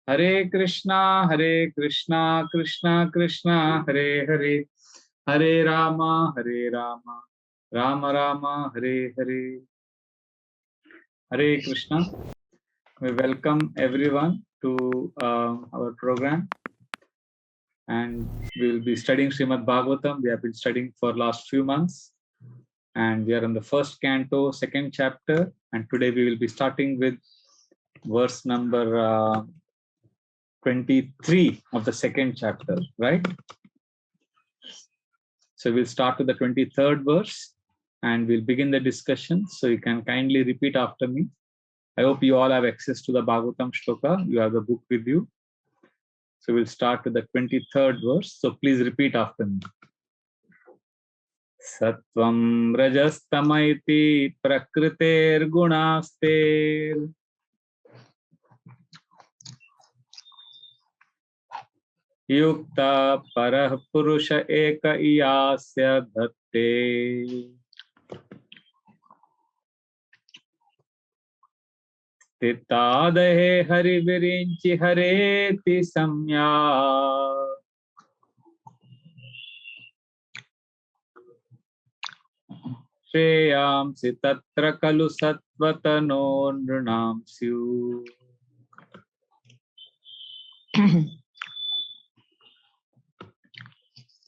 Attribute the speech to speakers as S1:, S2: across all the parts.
S1: Hare Krishna, Krishna Krishna, Hare Hare, Hare Rama, Rama Rama, Hare Hare. Hare Krishna. We welcome everyone to our program, and we will be studying Srimad Bhagavatam. We have been studying for last few months, and we are in the first canto, second chapter, and today we will be starting with verse number 23 of the second chapter, right? So we'll start with the 23rd verse and we'll begin the discussion. So you can kindly repeat after me. I hope you all have access to the Bhagavatam shloka. You have the book with you. So we'll start with the 23rd verse. So please repeat after me. Sattvam rajastamaiti prakriter gunaster yukta parah purusha eka iyasya dhatte Titadahe hari virinchi hareti samya Shreyamsi tatra kalu satvatano nrunamsyu.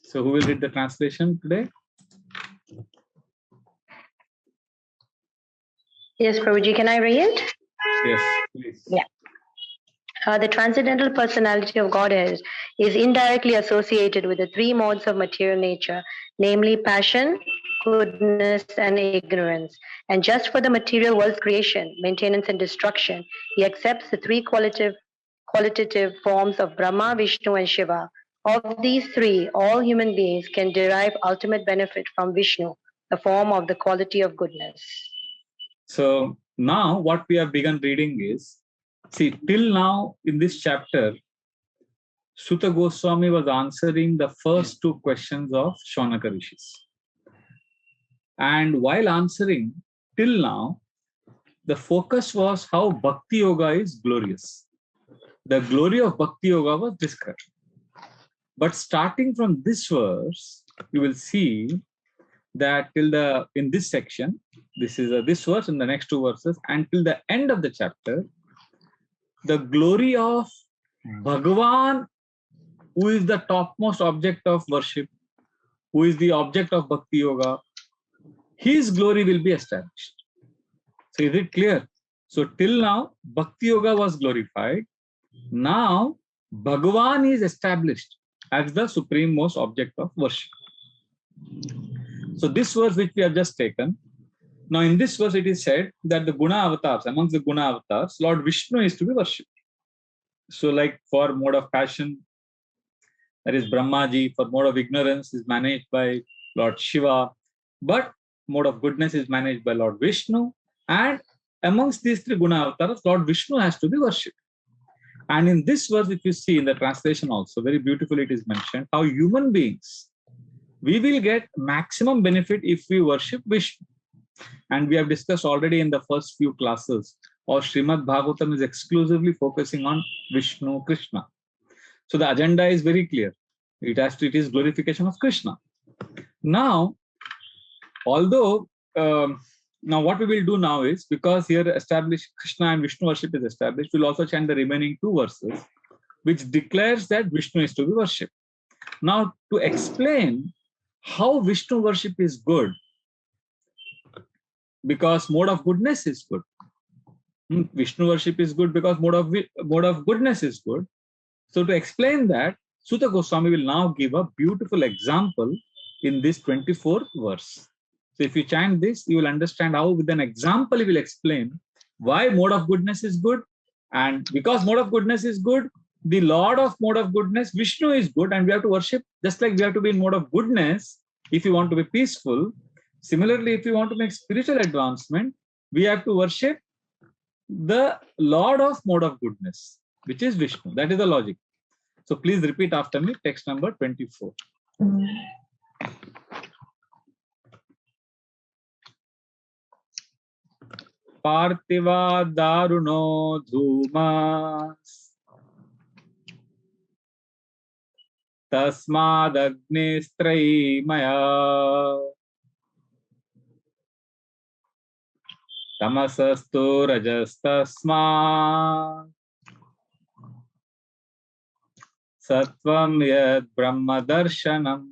S1: So who will read the translation today?
S2: Yes, Prabhuji, can I read?
S1: Yes, please.
S2: Yeah. The transcendental personality of Godhead is indirectly associated with the three modes of material nature, namely passion, goodness, and ignorance. And just for the material world's creation, maintenance, and destruction, he accepts the three qualitative forms of Brahma, Vishnu, and Shiva. Of these three, all human beings can derive ultimate benefit from Vishnu, the form of the quality of goodness.
S1: So now what we have begun reading is, see, till now in this chapter, Suta Goswami was answering the first two questions of Shaunaka Rishis. And while answering, till now, the focus was how Bhakti Yoga is glorious. The glory of Bhakti Yoga was described. But starting from this verse, you will see that in this section, this is this verse and the next two verses, until the end of the chapter, the glory of Bhagavan, who is the topmost object of worship, who is the object of Bhakti Yoga, his glory will be established. So is it clear? So till now, Bhakti Yoga was glorified. Now, Bhagavan is established as the supreme most object of worship. So this verse which we have just taken, now in this verse it is said that the Guna avatars, amongst the Guna avatars, Lord Vishnu is to be worshipped. So like for mode of passion, that is Brahmaji, for mode of ignorance is managed by Lord Shiva, but mode of goodness is managed by Lord Vishnu, and amongst these three Guna avatars, Lord Vishnu has to be worshipped. And in this verse, if you see in the translation also, very beautifully it is mentioned, how human beings, we will get maximum benefit if we worship Vishnu. And we have discussed already in the first few classes, or Srimad Bhagavatam is exclusively focusing on Vishnu, Krishna. So the agenda is very clear. It is glorification of Krishna. Now, although, now what we will do now is, because here established Krishna and Vishnu worship is established, we'll also chant the remaining two verses, which declares that Vishnu is to be worshipped. Now, to explain how Vishnu worship is good, because mode of goodness is good. Vishnu worship is good because mode of goodness is good. So to explain that, Suta Goswami will now give a beautiful example in this 24th verse. So if you chant this, you will understand how with an example he will explain why mode of goodness is good. And because mode of goodness is good, the Lord of mode of goodness, Vishnu, is good, and we have to worship just like we have to be in mode of goodness if you want to be peaceful. Similarly, if you want to make spiritual advancement, we have to worship the Lord of mode of goodness, which is Vishnu. That is the logic. So please repeat after me, text number 24. Partiva daruno dhumas tasmadagnistrayi maya tamasastu rajastasma Sattvam yad Brahma darshanam.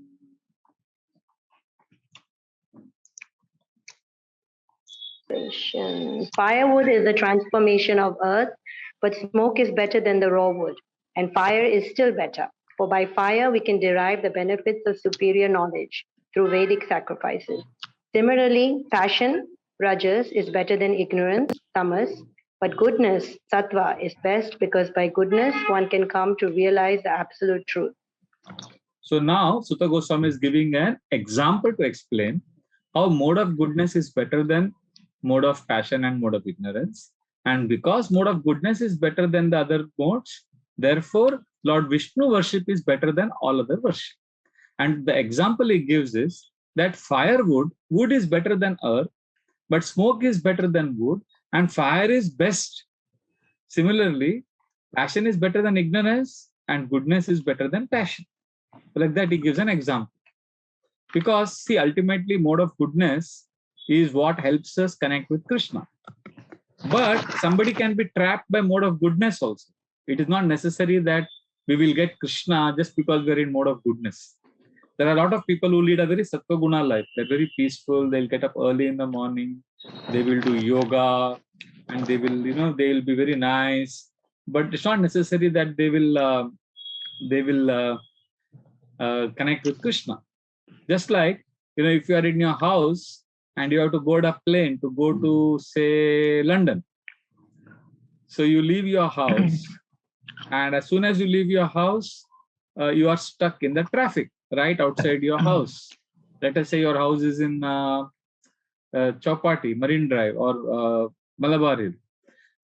S2: Firewood is the transformation of earth, but smoke is better than the raw wood, and fire is still better. For by fire we can derive the benefits of superior knowledge through Vedic sacrifices. Similarly, passion, rajas, is better than ignorance, tamas, but goodness, sattva, is best because by goodness one can come to realize the absolute truth.
S1: So now Sutta Goswami is giving an example to explain how mode of goodness is better than mode of passion and mode of ignorance. And because mode of goodness is better than the other modes, therefore Lord Vishnu worship is better than all other worship. And the example he gives is that firewood, wood is better than earth, but smoke is better than wood, and fire is best. Similarly, passion is better than ignorance, and goodness is better than passion. Like that, he gives an example. Because, see, ultimately, mode of goodness is what helps us connect with Krishna. But somebody can be trapped by mode of goodness also. It is not necessary that we will get Krishna just because we are in mode of goodness. There are a lot of people who lead a very sattva guna life. They're very peaceful. They'll get up early in the morning. They will do yoga, and they will, they will be very nice. But it's not necessary that they will connect with Krishna. Just like, if you are in your house and you have to board a plane to go to, say, London. So you leave your house, and as soon as you leave your house, you are stuck in the traffic right outside your house. Let us say your house is in Chowpatty, Marine Drive, or Malabar Hill.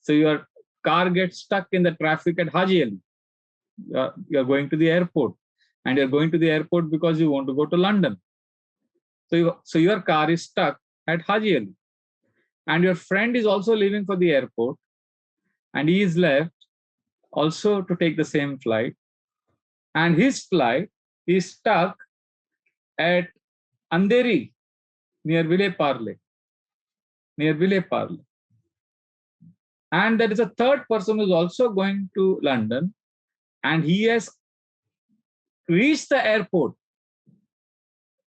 S1: So your car gets stuck in the traffic at Haji Ali. You're going to the airport, and you're going to the airport because you want to go to London. So your car is stuck at Haji Ali, and your friend is also leaving for the airport, and he is left also to take the same flight, and his flight is stuck at Andheri near Vile Parle. And there is a third person who is also going to London, and he has reached the airport.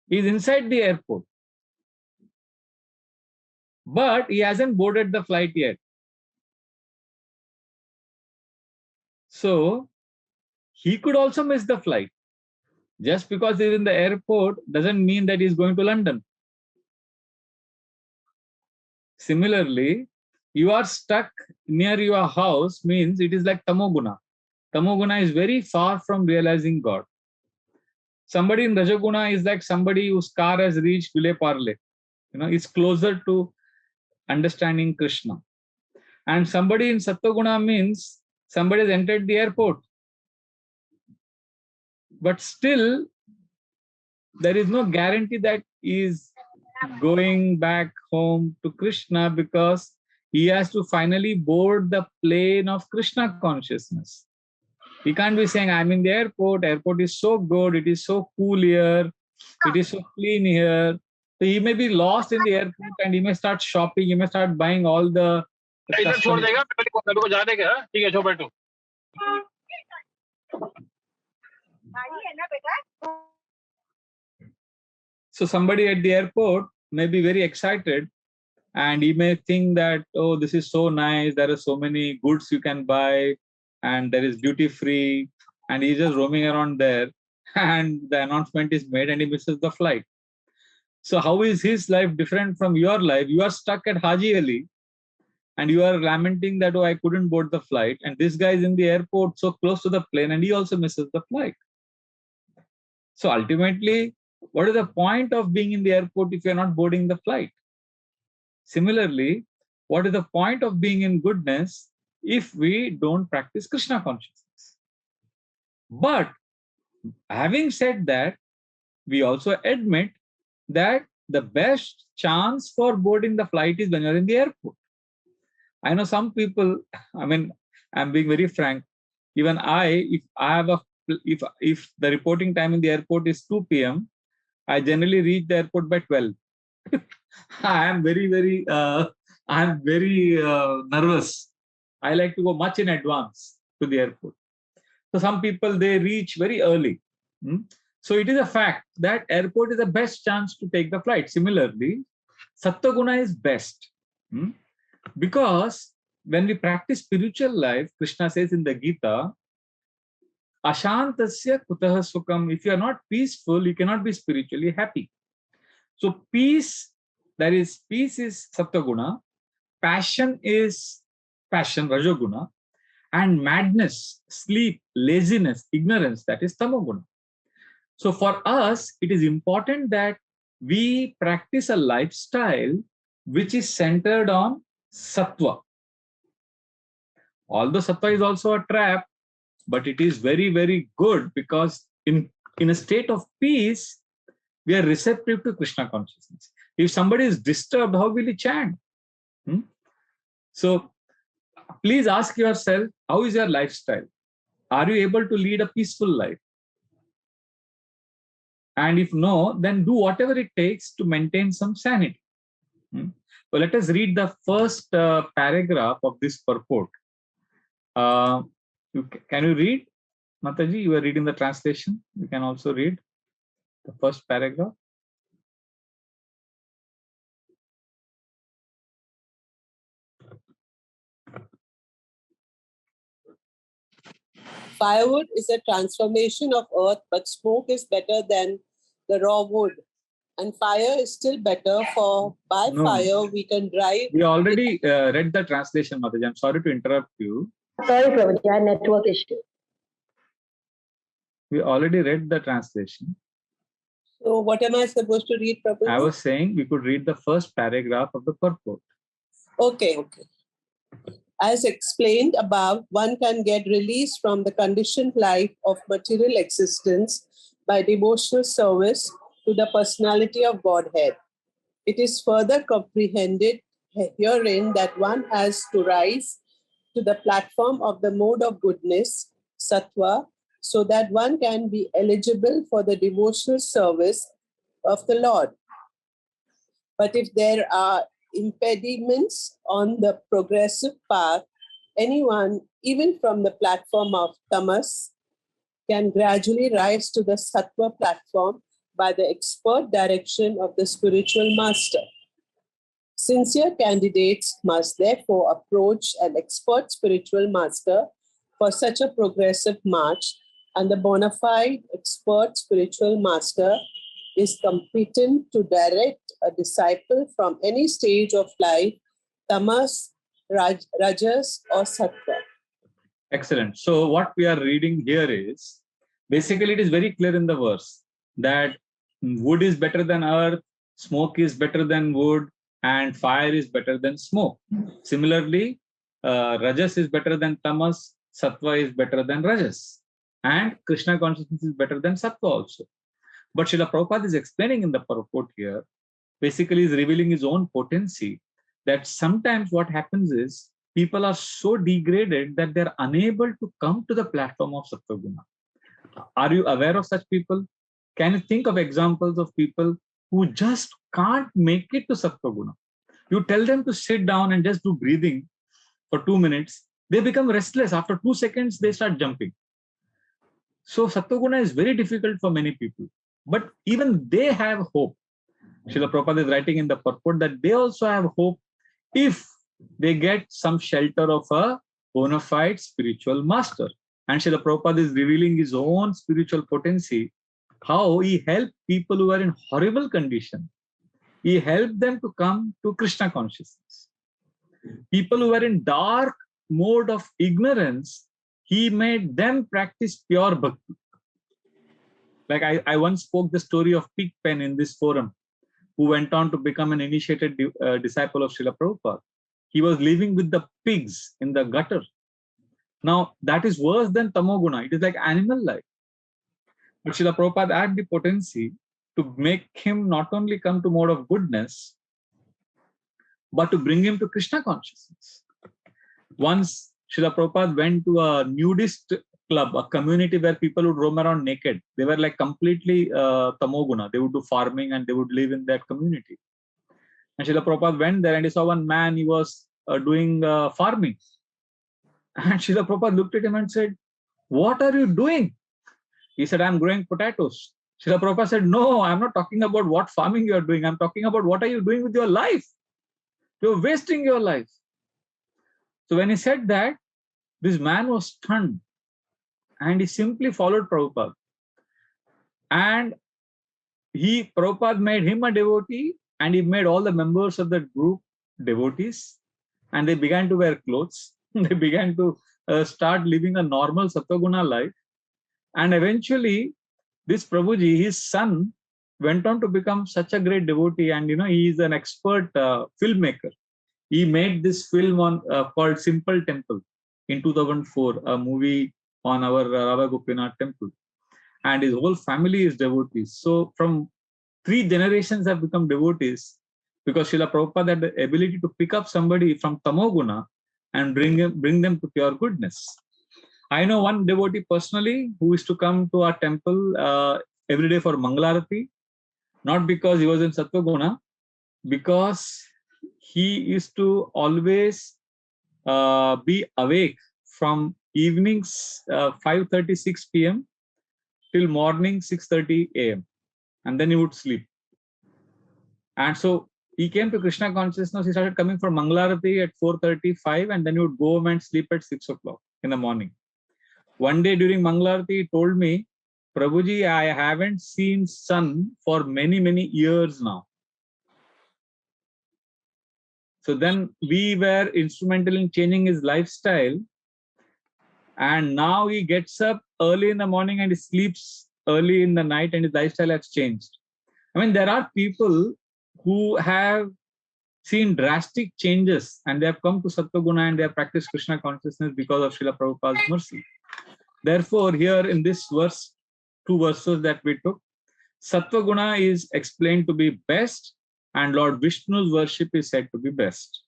S1: He is inside the airport, but he hasn't boarded the flight yet. So he could also miss the flight. Just because he's in the airport doesn't mean that he's going to London. Similarly, you are stuck near your house means it is like tamoguna. Tamoguna is very far from realizing God. Somebody in Rajaguna is like somebody whose car has reached Vile Parle. It's closer to understanding Krishna. And somebody in Sattva means somebody has entered the airport. But still, there is no guarantee that he is going back home to Krishna, because he has to finally board the plane of Krishna consciousness. He can't be saying, I'm in the airport is so good, it is so cool here, it is so clean here. So he may be lost in the airport, and he may start shopping, he may start buying all the So somebody at the airport may be very excited, and he may think that, oh, this is so nice, there are so many goods you can buy, and there is duty free, and he's just roaming around there, and the announcement is made and he misses the flight. So how is his life different from your life? You are stuck at Haji Ali, and you are lamenting that, oh, I couldn't board the flight, and this guy is in the airport so close to the plane, and he also misses the flight. So ultimately, what is the point of being in the airport if you're not boarding the flight? Similarly, what is the point of being in goodness if we don't practice Krishna consciousness? But having said that, we also admit that the best chance for boarding the flight is when you're in the airport. I know some people, I'm being very frank, even if I have a if the reporting time in the airport is 2 p.m., I generally reach the airport by 12. I am very nervous. I like to go much in advance to the airport. So some people, they reach very early. So it is a fact that airport is the best chance to take the flight. Similarly, Sattva-guna is best. Because when we practice spiritual life, Krishna says in the Gita, Ashantasya kutaha sukham. If you are not peaceful, you cannot be spiritually happy. So peace is Sattva-guna, passion is Rajoguna, and madness, sleep, laziness, ignorance, that is Tamoguna. So for us, it is important that we practice a lifestyle which is centered on Sattva. Although Sattva is also a trap, but it is very good, because in a state of peace, we are receptive to Krishna consciousness. If somebody is disturbed, how will he chant? So please ask yourself, how is your lifestyle? Are you able to lead a peaceful life? And if no, then do whatever it takes to maintain some sanity. So let us read the first paragraph of this purport. Can you read? Mataji, you are reading the translation. You can also read the first paragraph.
S3: Firewood is a transformation of earth, but smoke is better than the raw wood. And fire is still better, for by fire we can drive.
S1: We already read the translation, Mataji. I'm sorry to interrupt you.
S2: Sorry, Prabhuji, network issue.
S1: We already read the translation.
S3: So what am I supposed to read, Prabhuji?
S1: I was saying we could read the first paragraph of the purport.
S3: Okay. As explained above, one can get release from the conditioned life of material existence by devotional service to the personality of Godhead. It is further comprehended herein that one has to rise to the platform of the mode of goodness, sattva, so that one can be eligible for the devotional service of the Lord. But if there are impediments on the progressive path, anyone, even from the platform of tamas, can gradually rise to the sattva platform by the expert direction of the spiritual master. Sincere candidates must therefore approach an expert spiritual master for such a progressive march, and the bona fide expert spiritual master is competent to direct a disciple from any stage of life, tamas, rajas, or sattva.
S1: Excellent. So what we are reading here is, basically it is very clear in the verse that wood is better than earth, smoke is better than wood, and fire is better than smoke. Similarly, rajas is better than tamas, sattva is better than rajas, and Krishna consciousness is better than sattva also. But Srila Prabhupada is explaining in the purport here, basically is revealing his own potency, that sometimes what happens is people are so degraded that they're unable to come to the platform of Sattva-guna. Are you aware of such people? Can you think of examples of people who just can't make it to Sattva-guna? You tell them to sit down and just do breathing for 2 minutes, they become restless. After 2 seconds, they start jumping. So Sattva-guna is very difficult for many people. But even they have hope. Srila Prabhupada is writing in the purport that they also have hope if they get some shelter of a bona fide spiritual master. And Srila Prabhupada is revealing his own spiritual potency, how he helped people who are in horrible condition. He helped them to come to Krishna consciousness. People who are in dark mode of ignorance, he made them practice pure bhakti. Like I once spoke the story of Pigpen in this forum, who went on to become an initiated disciple of Srila Prabhupada. He was living with the pigs in the gutter. Now, that is worse than tamoguna. It is like animal life. But Srila Prabhupada had the potency to make him not only come to mode of goodness, but to bring him to Krishna consciousness. Once Srila Prabhupada went to a nudist club, a community where people would roam around naked. They were like completely tamoguna. They would do farming and they would live in that community. And Srila Prabhupada went there and he saw one man, he was doing farming. And Srila Prabhupada looked at him and said, "What are you doing?" He said, "I'm growing potatoes." Srila Prabhupada said, "No, I'm not talking about what farming you are doing. I'm talking about what are you doing with your life. You're wasting your life." So when he said that, this man was stunned and he simply followed Prabhupada. And Prabhupada made him a devotee and he made all the members of that group devotees. And they began to wear clothes. They began to start living a normal Sattva-guna life. And eventually, this Prabhuji, his son, went on to become such a great devotee. And he is an expert filmmaker. He made this film on called Simple Temple in 2004, a movie on our Radha Gopinath temple. And his whole family is devotees. So from 3 generations have become devotees because Srila Prabhupada had the ability to pick up somebody from Tamoguna and bring them to pure goodness. I know one devotee personally who used to come to our temple every day for Mangalarati, not because he was in Sattva-guna, because he used to always be awake from evenings 5:36 p.m. till morning 6:30 a.m. and then he would sleep. And so he came to Krishna consciousness. He started coming for Mangalarati at 4:35 and then he would go home and sleep at 6 o'clock in the morning. One day during Mangalarati, he told me, "Prabhuji, I haven't seen sun for many, many years now." So then we were instrumental in changing his lifestyle. And now he gets up early in the morning and he sleeps early in the night and his lifestyle has changed. I mean, there are people who have seen drastic changes and they have come to Sattva-guna and they have practiced Krishna consciousness because of Srila Prabhupada's mercy. Therefore, here in this verse, 2 verses that we took, Sattva-guna is explained to be best and Lord Vishnu's worship is said to be best.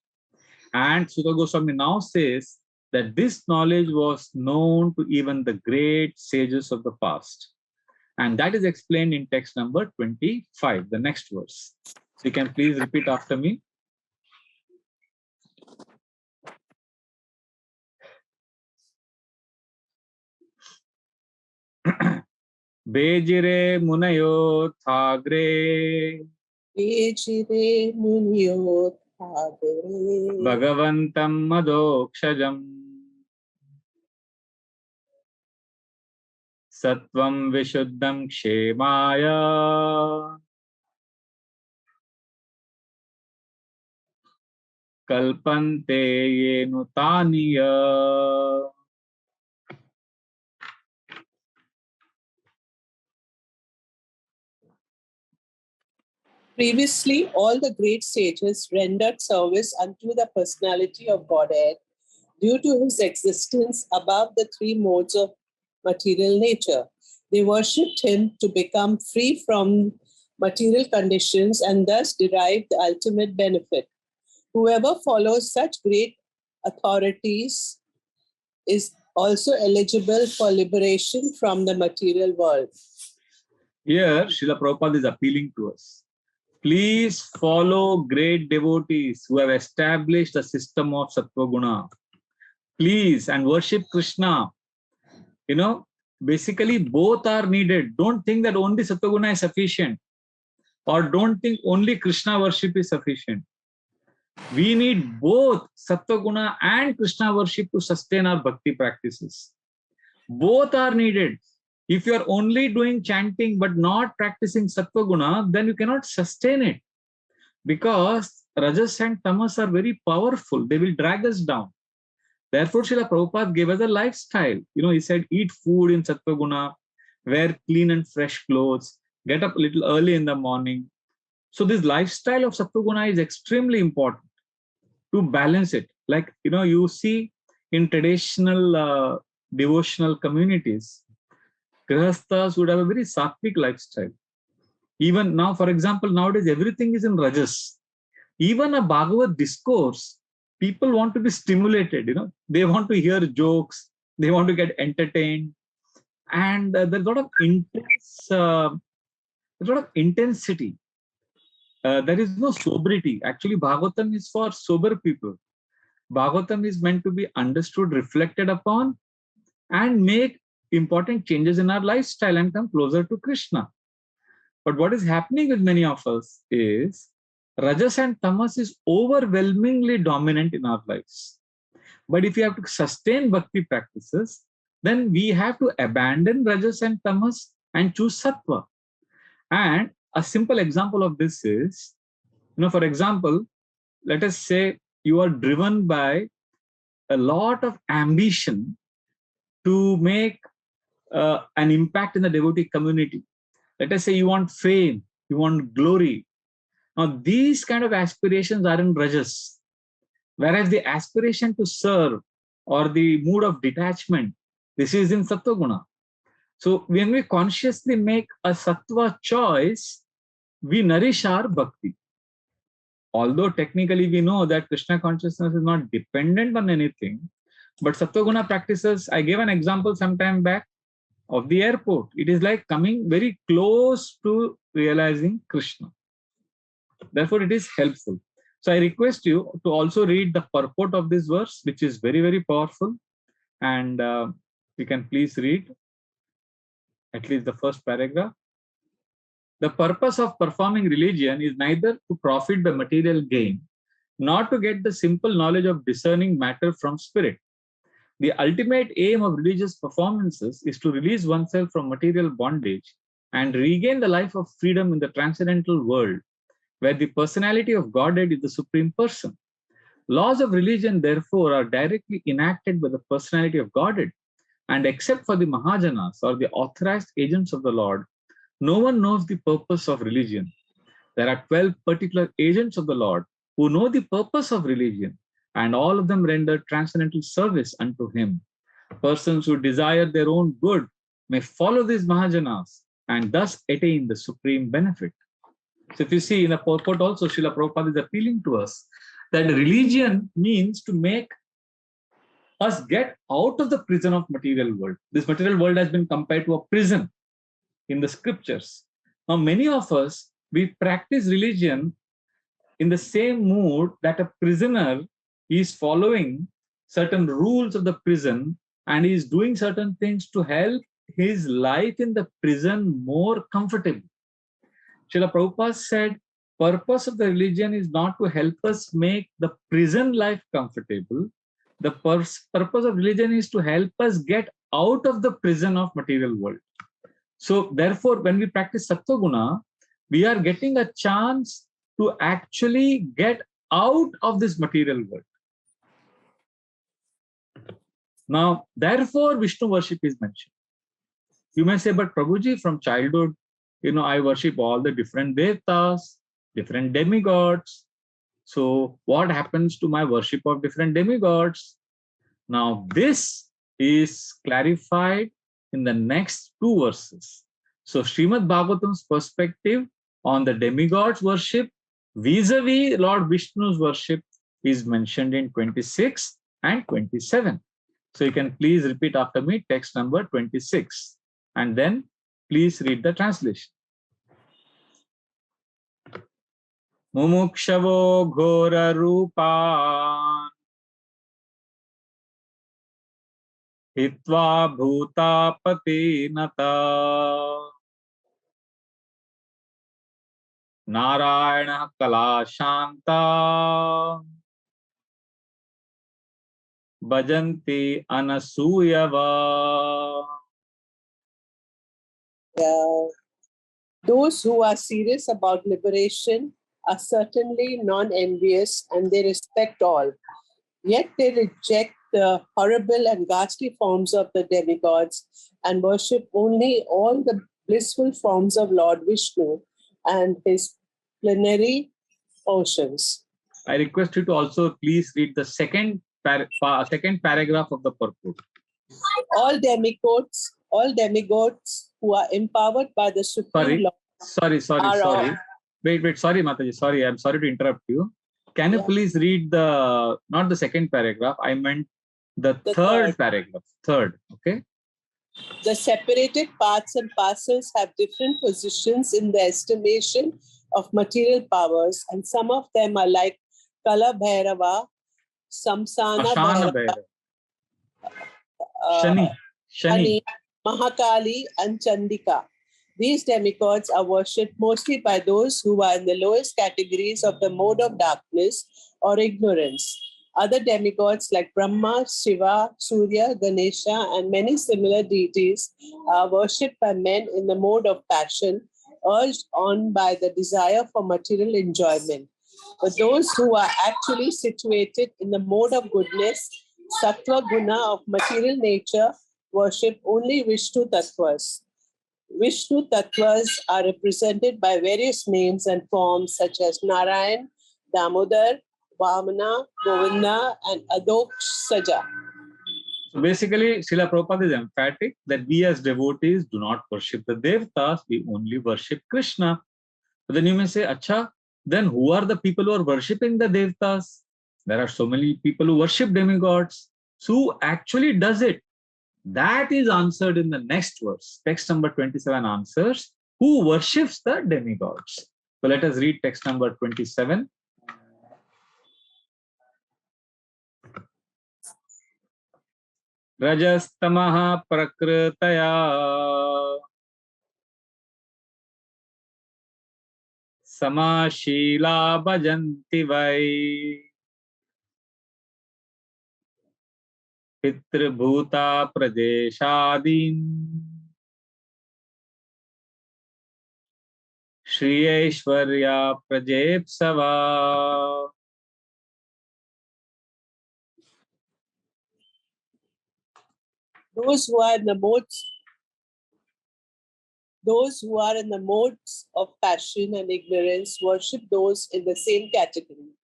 S1: And Sutta Goswami now says that this knowledge was known to even the great sages of the past. And that is explained in text number 25, the next verse. So you can please repeat after me. Bejire munayo thagre
S3: Ejire munyo thagre
S1: Bhagavantam madokshajam Sattvam vishuddham kshemaya Kalpante yenu taniya.
S3: Previously, all the great sages rendered service unto the personality of Godhead due to his existence above the 3 modes of material nature. They worshipped him to become free from material conditions and thus derive the ultimate benefit. Whoever follows such great authorities is also eligible for liberation from the material world.
S1: Here, Srila Prabhupada is appealing to us. Please follow great devotees who have established a system of Sattva-guna. Please, and worship Krishna. Basically both are needed. Don't think that only Sattva-guna is sufficient. Or don't think only Krishna worship is sufficient. We need both Sattva-guna and Krishna worship to sustain our bhakti practices. Both are needed. If you are only doing chanting but not practicing Sattva-guna, then you cannot sustain it. Because Rajas and Tamas are very powerful. They will drag us down. Therefore, Srila Prabhupada gave us a lifestyle. He said, eat food in Sattva-guna, wear clean and fresh clothes, get up a little early in the morning. So this lifestyle of Sattva-guna is extremely important to balance it. Like, you see in traditional devotional communities, Grihasthas would have a very sattvic lifestyle. Even now, for example, nowadays everything is in Rajas. Even a Bhagavad discourse, people want to be stimulated, they want to hear jokes, they want to get entertained. and there's a lot of intensity. There is no sobriety. Actually, Bhagavatam is for sober people. Bhagavatam is meant to be understood, reflected upon, and make important changes in our lifestyle and come closer to Krishna. But what is happening with many of us is Rajas and Tamas is overwhelmingly dominant in our lives. But if you have to sustain bhakti practices, then we have to abandon Rajas and Tamas and choose Sattva. And a simple example of this is, for example, let us say you are driven by a lot of ambition to make an impact in the devotee community. Let us say you want fame, you want glory. Now, these kind of aspirations are in Rajas, whereas the aspiration to serve or the mood of detachment, this is in Sattva Guna. So when we consciously make a Sattva choice, we nourish our bhakti. Although technically we know that Krishna consciousness is not dependent on anything, but Sattva Guna practices, I gave an example some time back of the airport. It is like coming very close to realizing Krishna. Therefore, it is helpful. So I request you to also read the purport of this verse, which is very, very powerful. And you can please read at least the first paragraph. The purpose of performing religion is neither to profit by material gain, nor to get the simple knowledge of discerning matter from spirit. The ultimate aim of religious performances is to release oneself from material bondage and regain the life of freedom in the transcendental world, where the personality of Godhead is the supreme person. Laws of religion, therefore, are directly enacted by the personality of Godhead, and except for the Mahajanas or the authorized agents of the Lord, no one knows the purpose of religion. There are 12 particular agents of the Lord who know the purpose of religion, and all of them render transcendental service unto him. Persons who desire their own good may follow these Mahajanas and thus attain the supreme benefit. So if you see in the purport also, Srila Prabhupada is appealing to us that religion means to make us get out of the prison of material world. This material world has been compared to a prison in the scriptures. Now, many of us, we practice religion in the same mood that a prisoner is following certain rules of the prison and is doing certain things to help his life in the prison more comfortable. Srila Prabhupada said, purpose of the religion is not to help us make the prison life comfortable. The purpose of religion is to help us get out of the prison of material world. So therefore, when we practice Sattva Guna, we are getting a chance to actually get out of this material world. Now, therefore, Vishnu worship is mentioned. You may say, but Prabhuji, from childhood, I worship all the different devtas, different demigods. So what happens to my worship of different demigods? Now, this is clarified in the next two verses. So Srimad Bhagavatam's perspective on the demigods worship vis-a-vis Lord Vishnu's worship is mentioned in 26 and 27. So you can please repeat after me text number 26 and then please read the translation. Mumukshavo ghora rupan hitva bhuta patinata narayana kala shanta bhajanti anasuyava.
S3: Those who are serious about liberation are certainly non-envious and they respect all. Yet they reject the horrible and ghastly forms of the demigods and worship only all the blissful forms of Lord Vishnu and his plenary oceans.
S1: I request you to also please read the second paragraph of the purport.
S3: All demigods who are empowered by the Supreme Lord.
S1: Sorry. Wait, sorry, Mataji. Sorry, I'm sorry to interrupt you. Can you please read not the second paragraph? I meant the third paragraph. Third, okay?
S3: The separated parts and parcels have different positions in the estimation of material powers, and some of them are like Kala Bhairava, Samsana
S1: Ashana
S3: Bhairava,
S1: Shani.
S3: Shani, Mahakali, and Chandika. These demigods are worshipped mostly by those who are in the lowest categories of the mode of darkness or ignorance. Other demigods like Brahma, Shiva, Surya, Ganesha, and many similar deities are worshipped by men in the mode of passion, urged on by the desire for material enjoyment. But those who are actually situated in the mode of goodness, Sattva Guna of material nature, worship only Vishnu Tattvas. Vishnu Tattvas are represented by various names and forms such as Narayan, Damodar, Vamana, Govinda, and Adoksaja.
S1: So basically, Srila Prabhupada is emphatic that we as devotees do not worship the Devatas, we only worship Krishna. But then you may say, Acha, then who are the people who are worshipping the Devatas? There are so many people who worship demigods. So who actually does it? That is answered in the next verse. Text number 27 answers who worships the demigods. So let us read text number 27. Rajastamaha prakritaya samashila bhajanti vai pitribhuta prajeshadim Shriyeshwarya Prajepsava.
S3: Those who are in the modes of passion and ignorance worship those in the same category,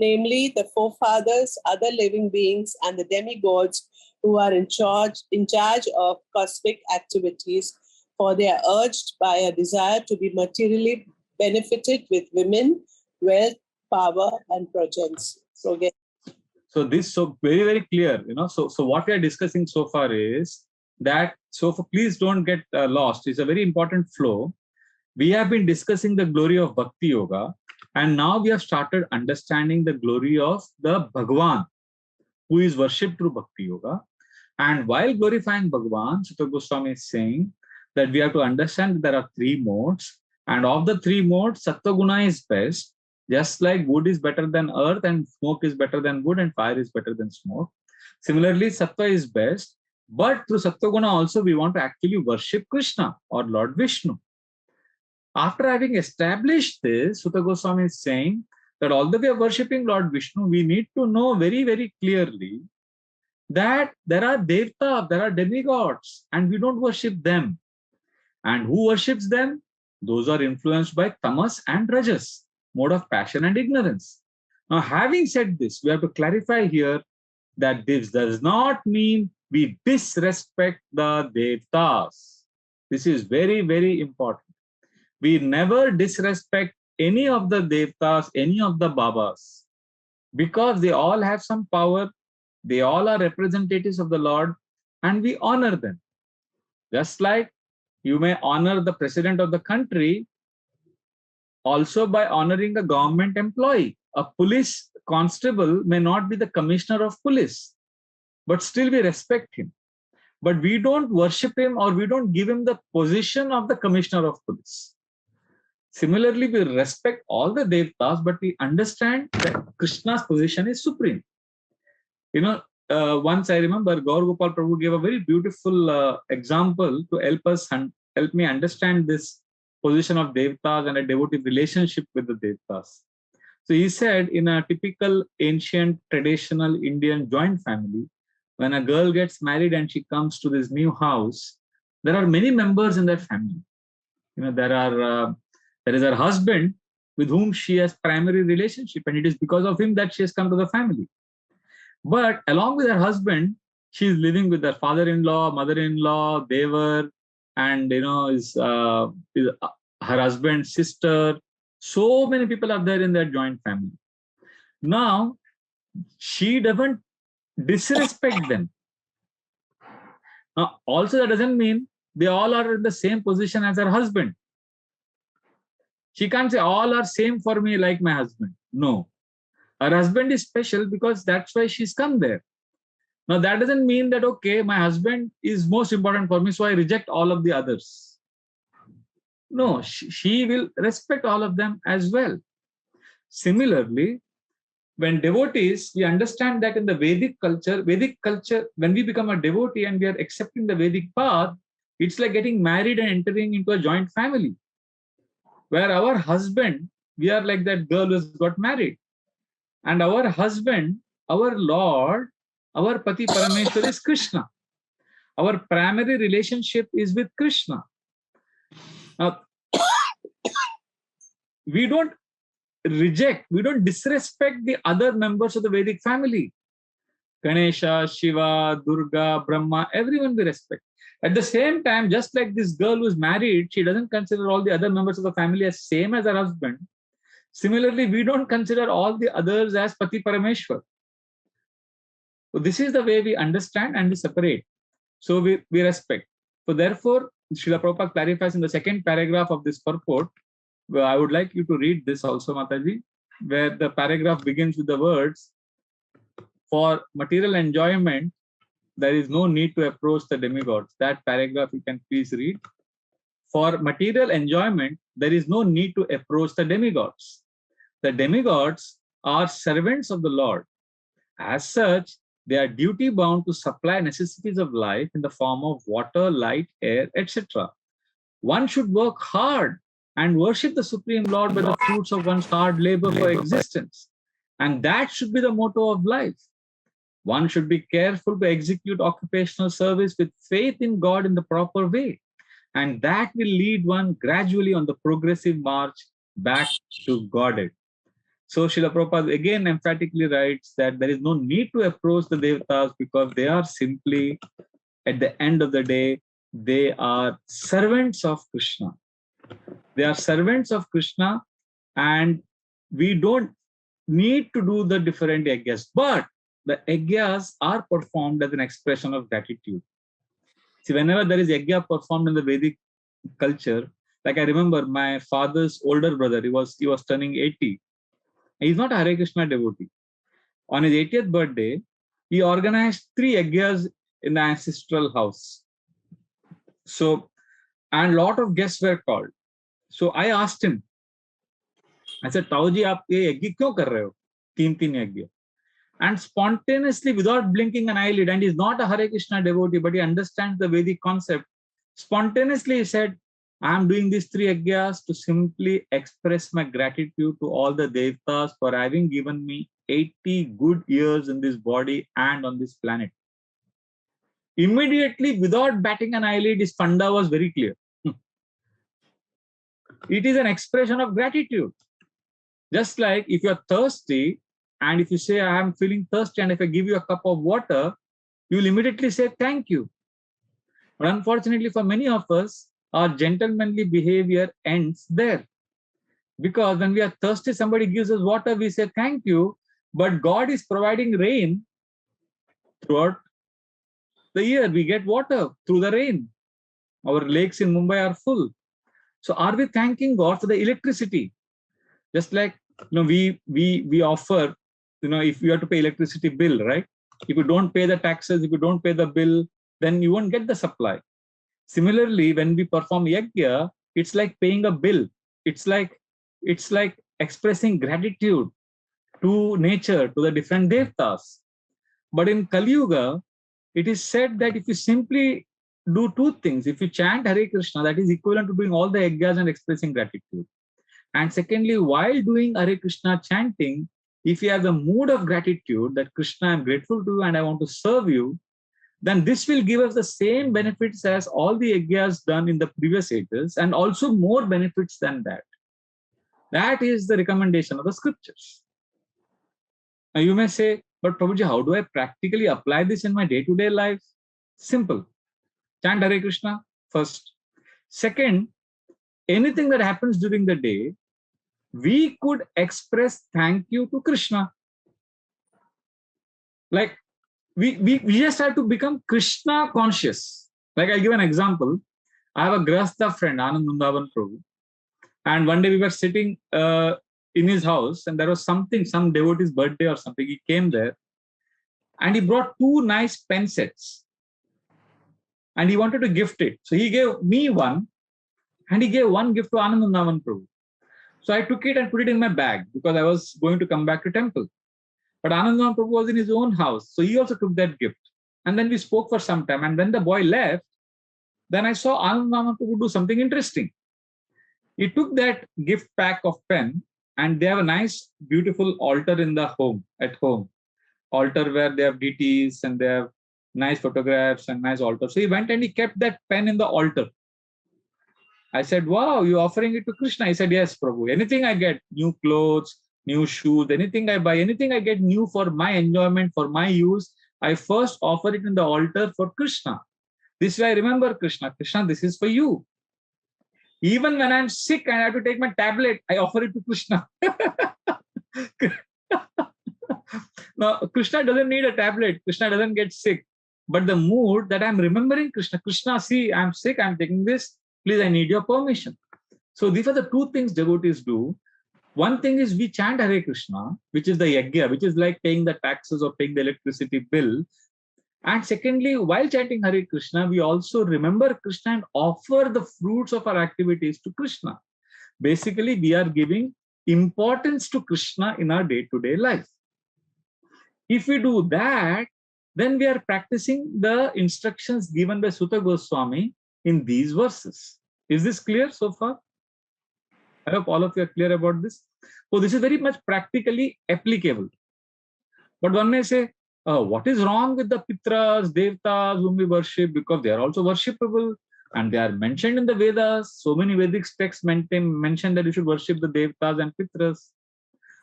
S3: namely the forefathers, other living beings, and the demigods who are in charge of cosmic activities, for they are urged by a desire to be materially benefited with women, wealth, power, and progeny.
S1: So this so very, very clear, So what we are discussing so far is that, please don't get lost. It's a very important flow. We have been discussing the glory of Bhakti Yoga, and now we have started understanding the glory of the Bhagavan, who is worshipped through Bhakti Yoga. And while glorifying Bhagavan, Sutta Goswami is saying that we have to understand that there are three modes, and of the three modes, Sattva Guna is best. Just like wood is better than earth, and smoke is better than wood, and fire is better than smoke. Similarly, Sattva is best, but through Sattva Guna also we want to actually worship Krishna or Lord Vishnu. After having established this, Sutta Goswami is saying that although we are worshipping Lord Vishnu, we need to know very, very clearly that there are Devta, there are demigods, and we don't worship them. And who worships them? Those are influenced by tamas and rajas, mode of passion and ignorance. Now, having said this, we have to clarify here that this does not mean we disrespect the Devtas. This is very, very important. We never disrespect any of the Devtas, any of the Babas, because they all have some power, they all are representatives of the Lord, and we honor them. Just like you may honor the president of the country also by honoring a government employee. A police constable may not be the commissioner of police, but still we respect him. But we don't worship him or we don't give him the position of the commissioner of police. Similarly, we respect all the Devtas, but we understand that Krishna's position is supreme. Once I remember Gaur Gopal Prabhu gave a very beautiful example to help me understand this position of Devtas and a devotee relationship with the Devtas. So he said, in a typical ancient traditional Indian joint family, when a girl gets married and she comes to this new house, there are many members in that family. There is her husband with whom she has primary relationship, and it is because of him that she has come to the family. But along with her husband, she is living with her father-in-law, mother-in-law, devar, and her husband's sister. So many people are there in that joint family. Now, she doesn't disrespect them. Now, also that doesn't mean they all are in the same position as her husband. She can't say all are same for me like my husband. No. Her husband is special because that's why she's come there. Now, that doesn't mean that, okay, my husband is most important for me, so I reject all of the others. No, she will respect all of them as well. Similarly, when devotees, we understand that in the Vedic culture, when we become a devotee and we are accepting the Vedic path, it's like getting married and entering into a joint family. Where our husband, we are like that girl who has got married. And our husband, our Lord, our Pati Parameshwar is Krishna. Our primary relationship is with Krishna. Now, we don't reject, we don't disrespect the other members of the Vedic family. Ganesha, Shiva, Durga, Brahma, everyone we respect. At the same time, just like this girl who is married, she doesn't consider all the other members of the family as same as her husband. Similarly, we don't consider all the others as Pati Parameshwar. So this is the way we understand and we separate. So we respect. So therefore, Srila Prabhupada clarifies in the second paragraph of this purport. Well, I would like you to read this also, Mataji, where the paragraph begins with the words, for material enjoyment, there is no need to approach the demigods. That paragraph you can please read. For material enjoyment, there is no need to approach the demigods. The demigods are servants of the Lord. As such, they are duty bound to supply necessities of life in the form of water, light, air, etc. One should work hard and worship the Supreme Lord by the fruits of one's hard labor for existence. And that should be the motto of life. One should be careful to execute occupational service with faith in God in the proper way. And that will lead one gradually on the progressive march back to Godhead. So Srila Prabhupada again emphatically writes that there is no need to approach the Devatas because they are simply, at the end of the day, they are servants of Krishna. They are servants of Krishna, and we don't need to do the different yajnas, but the yajnas are performed as an expression of gratitude. See, whenever there is yajna performed in the Vedic culture, like I remember my father's older brother, he was turning 80. He's not a Hare Krishna devotee. On his 80th birthday, he organized 3 yajnas in the ancestral house. So, and lot of guests were called. So I asked him, I said, Tauji, aap ye yajna kyun kar rahe ho? 3 yajna. And spontaneously, without blinking an eyelid, and he's not a Hare Krishna devotee, but he understands the Vedic concept, spontaneously he said, I am doing these 3 yajnas to simply express my gratitude to all the Devatas for having given me 80 good years in this body and on this planet. Immediately, without batting an eyelid, his funda was very clear. It is an expression of gratitude. Just like if you are thirsty, and if you say, I am feeling thirsty, and if I give you a cup of water, you will immediately say, thank you. But unfortunately, for many of us, our gentlemanly behavior ends there. Because when we are thirsty, somebody gives us water, we say thank you, but God is providing rain throughout the year. We get water through the rain. Our lakes in Mumbai are full. So are we thanking God for the electricity? Just like we offer, if you have to pay electricity bill, right? If you don't pay the taxes, if you don't pay the bill, then you won't get the supply. Similarly, when we perform yajna, it's like paying a bill. It's like expressing gratitude to nature, to the different devatas. But in Kali Yuga, it is said that if you simply do 2 things, if you chant Hare Krishna, that is equivalent to doing all the yajnas and expressing gratitude. And secondly, while doing Hare Krishna chanting, if you have the mood of gratitude that Krishna, I am grateful to you and I want to serve you, then this will give us the same benefits as all the yajnas done in the previous ages, and also more benefits than that. That is the recommendation of the scriptures. Now you may say, but Prabhuji, how do I practically apply this in my day-to-day life? Simple. Chant Hare Krishna first. Second, anything that happens during the day, we could express thank you to Krishna. Like we just have to become Krishna conscious. Like I'll give an example. I have a Grahastha friend, Anand Vrindavan Prabhu. And one day we were sitting in his house and there was something, some devotee's birthday or something. He came there and he brought 2 nice pen sets and he wanted to gift it. So he gave me one and he gave one gift to Anand Vrindavan Prabhu. So I took it and put it in my bag because I was going to come back to temple. But Anand Vrindavan Prabhu was in his own house. So he also took that gift. And then we spoke for some time. And when the boy left, then I saw Anand Vrindavan Prabhu do something interesting. He took that gift pack of pen and they have a nice, beautiful altar in the home, at home. Altar where they have deities and they have nice photographs and nice altar. So he went and he kept that pen in the altar. I said, wow, you're offering it to Krishna? He said, yes, Prabhu. Anything I get, new clothes, new shoes, anything I buy, anything I get new for my enjoyment, for my use, I first offer it in the altar for Krishna. This way I remember Krishna. Krishna, this is for you. Even when I'm sick and I have to take my tablet, I offer it to Krishna. Now, Krishna doesn't need a tablet. Krishna doesn't get sick. But the mood that I'm remembering Krishna, Krishna, see, I'm sick, I'm taking this. Please, I need your permission. So these are the 2 things devotees do. One thing is we chant Hare Krishna, which is the yajna, which is like paying the taxes or paying the electricity bill. And secondly, while chanting Hare Krishna, we also remember Krishna and offer the fruits of our activities to Krishna. Basically, we are giving importance to Krishna in our day-to-day life. If we do that, then we are practicing the instructions given by Sutta Goswami in these verses. Is this clear so far? I hope all of you are clear about this. So this is very much practically applicable. But one may say, what is wrong with the Pitras, Devtas whom we worship? Because they are also worshipable and they are mentioned in the Vedas. So many Vedic texts mention that you should worship the Devtas and Pitras.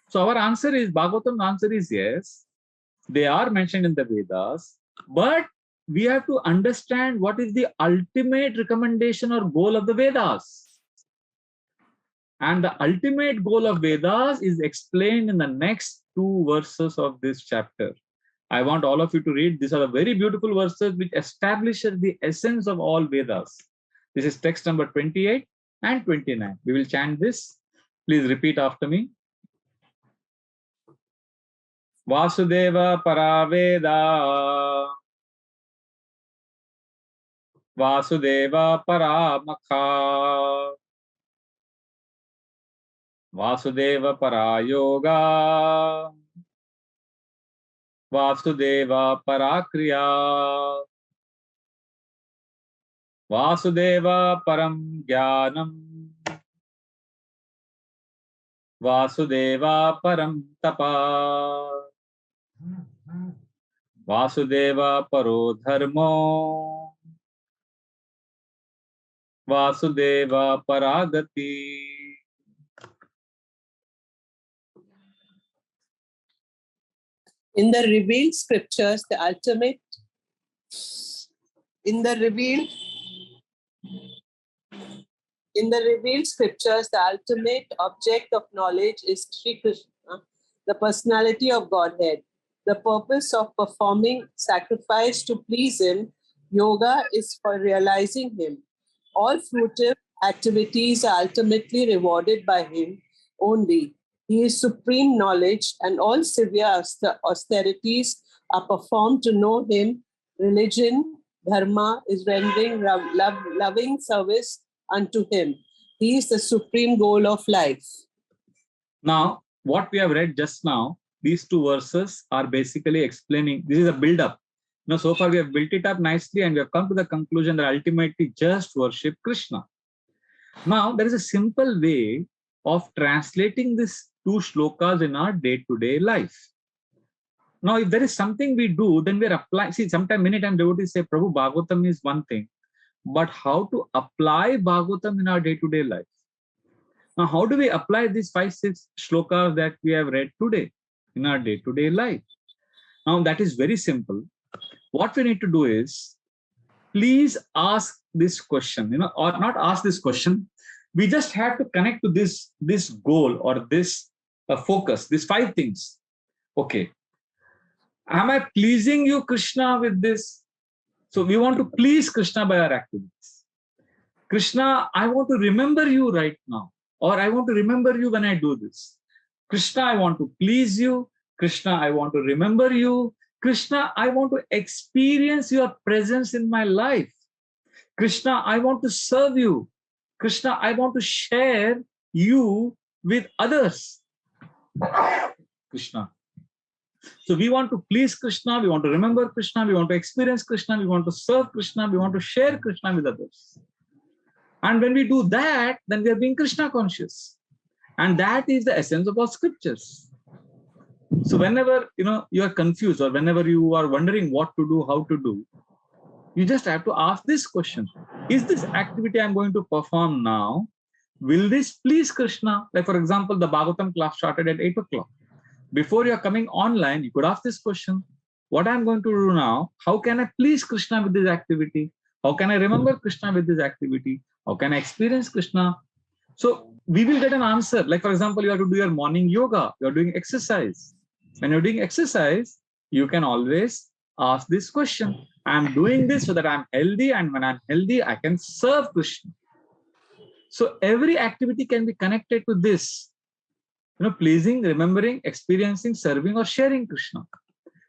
S1: So our answer is, Bhagavatam's answer is yes, they are mentioned in the Vedas, but we have to understand what is the ultimate recommendation or goal of the Vedas. And the ultimate goal of Vedas is explained in the next 2 verses of this chapter. I want all of you to read. These are the very beautiful verses which establishes the essence of all Vedas. This is text number 28 and 29. We will chant this. Please repeat after me. Vasudeva Paraveda, Vasudeva Paramakha, Vasudeva Parayoga, Vasudeva Parakriya, Vasudeva Param Jnanam, Vasudeva Param Tapa, Vasudeva Paro Dharmo, Vasudeva Paragati.
S3: In the revealed scriptures, the ultimate object of knowledge is Sri Krishna, the personality of Godhead. The purpose of performing sacrifice to please him, yoga, is for realizing him. All fruitive activities are ultimately rewarded by him only. He is supreme knowledge, and all severe austerities are performed to know him. Religion, dharma, is rendering loving service unto him. He is the supreme goal of life.
S1: Now, what we have read just now, these 2 verses are basically explaining, this is a build-up. Now, so far we have built it up nicely and we have come to the conclusion that ultimately just worship Krishna. Now, there is a simple way of translating these 2 shlokas in our day-to-day life. Now, if there is something we do, then we are applying. See, many times devotees say, Prabhu, Bhagavatam is one thing, but how to apply Bhagavatam in our day-to-day life? Now, how do we apply these 5-6 shlokas that we have read today in our day-to-day life? Now, that is very simple. What we need to do is, please ask this question, or not ask this question. We just have to connect to this goal or this focus, these 5 things. Okay. Am I pleasing you, Krishna, with this? So we want to please Krishna by our activities. Krishna, I want to remember you right now, or I want to remember you when I do this. Krishna, I want to please you. Krishna, I want to remember you. Krishna, I want to experience your presence in my life. Krishna, I want to serve you. Krishna, I want to share you with others. Krishna. So we want to please Krishna, we want to remember Krishna, we want to experience Krishna, we want to serve Krishna, we want to share Krishna with others. And when we do that, then we are being Krishna conscious. And that is the essence of our scriptures. So whenever you are confused, or whenever you are wondering what to do, how to do, you just have to ask this question. Is this activity I'm going to perform now, will this please Krishna? Like for example, the Bhagavatam class started at 8 o'clock. Before you're coming online, you could ask this question. What I'm going to do now, how can I please Krishna with this activity? How can I remember Krishna with this activity? How can I experience Krishna? So we will get an answer. Like for example, you have to do your morning yoga, you're doing exercise. When you're doing exercise, you can always ask this question. I'm doing this so that I'm healthy, and when I'm healthy, I can serve Krishna. So every activity can be connected to this. Pleasing, remembering, experiencing, serving, or sharing Krishna.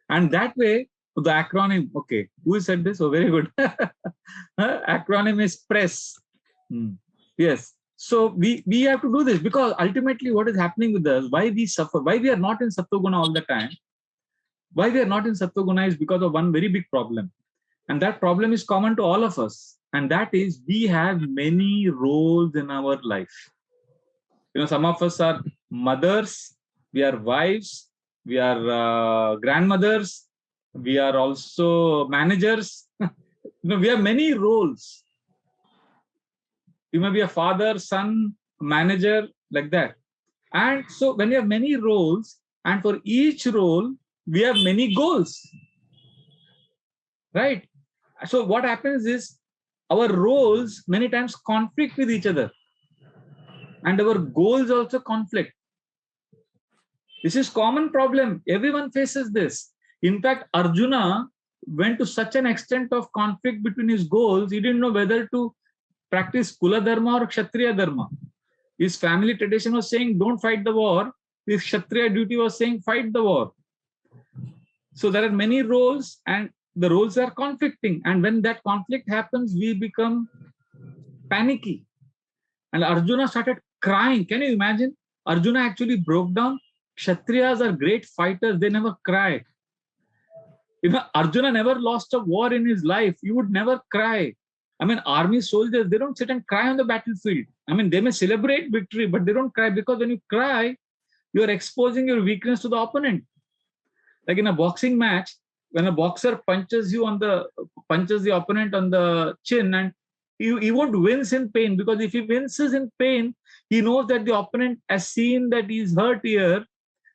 S1: And that way, the acronym, okay, who said this? Oh, very good. Acronym is PRESS. Yes. So we have to do this, because ultimately what is happening with us, why we suffer, why we are not in Sattva-guna all the time, why we are not in Sattva-guna is because of one very big problem. And that problem is common to all of us. And that is, we have many roles in our life. Some of us are mothers, we are wives, we are grandmothers, we are also managers. We have many roles. You may be a father, son, manager, like that. And so when you have many roles, and for each role, we have many goals. Right? So what happens is, our roles many times conflict with each other. And our goals also conflict. This is common problem. Everyone faces this. In fact, Arjuna went to such an extent of conflict between his goals, he didn't know whether to practice Kula Dharma or Kshatriya Dharma. His family tradition was saying, don't fight the war. His Kshatriya duty was saying, fight the war. So there are many roles, and the roles are conflicting. And when that conflict happens, we become panicky. And Arjuna started crying. Can you imagine? Arjuna actually broke down. Kshatriyas are great fighters. They never cry. Arjuna never lost a war in his life. He would never cry. Army soldiers, they don't sit and cry on the battlefield. They may celebrate victory, but they don't cry, because when you cry, you're exposing your weakness to the opponent. Like in a boxing match, when a boxer punches the opponent on the chin, and he won't wince in pain, because if he winces in pain, he knows that the opponent has seen that he's hurt here,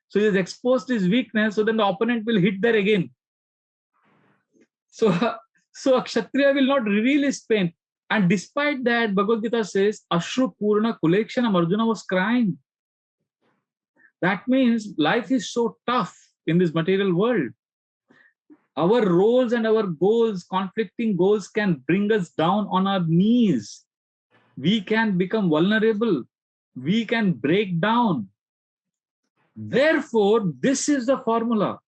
S1: so he has exposed his weakness, so then the opponent will hit there again. So a Kshatriya will not reveal his pain. And despite that, Bhagavad Gita says, Ashru Purna Kulekshanam, Arjuna was crying. That means life is so tough in this material world. Our roles and our goals, conflicting goals, can bring us down on our knees. We can become vulnerable. We can break down. Therefore, this is the formula.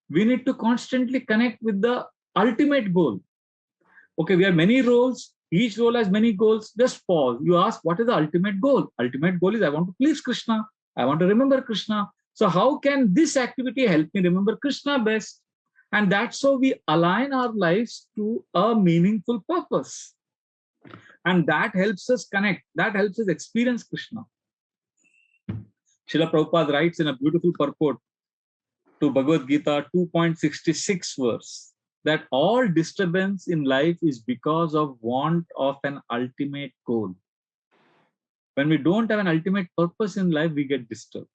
S1: We need to constantly connect with the ultimate goal. Okay, we have many roles. Each role has many goals. Just pause. You ask, what is the ultimate goal? Ultimate goal is, I want to please Krishna. I want to remember Krishna. So how can this activity help me remember Krishna best? And that's how we align our lives to a meaningful purpose. And that helps us connect. That helps us experience Krishna. Srila Prabhupada writes in a beautiful purport to Bhagavad Gita 2.66 verse, that all disturbance in life is because of want of an ultimate goal. When we don't have an ultimate purpose in life, we get disturbed.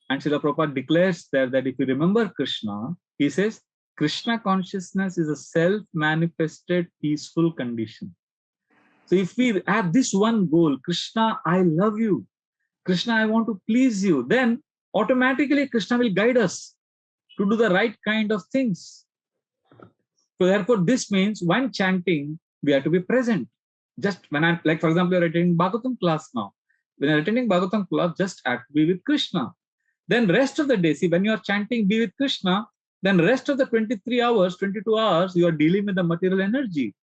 S1: And Srila Prabhupada declares there that if you remember Krishna, he says, Krishna consciousness is a self-manifested peaceful condition. So if we have this one goal, Krishna, I love you. Krishna, I want to please you. Then automatically Krishna will guide us to do the right kind of things. So therefore, this means when chanting, we have to be present. Just when I'm, like, for example, you're attending Bhagavatam class now. When you're attending Bhagavatam class, just have to be with Krishna. Then rest of the day, see, when you're chanting, be with Krishna, then rest of the 23 hours, 22 hours, you are dealing with the material energy.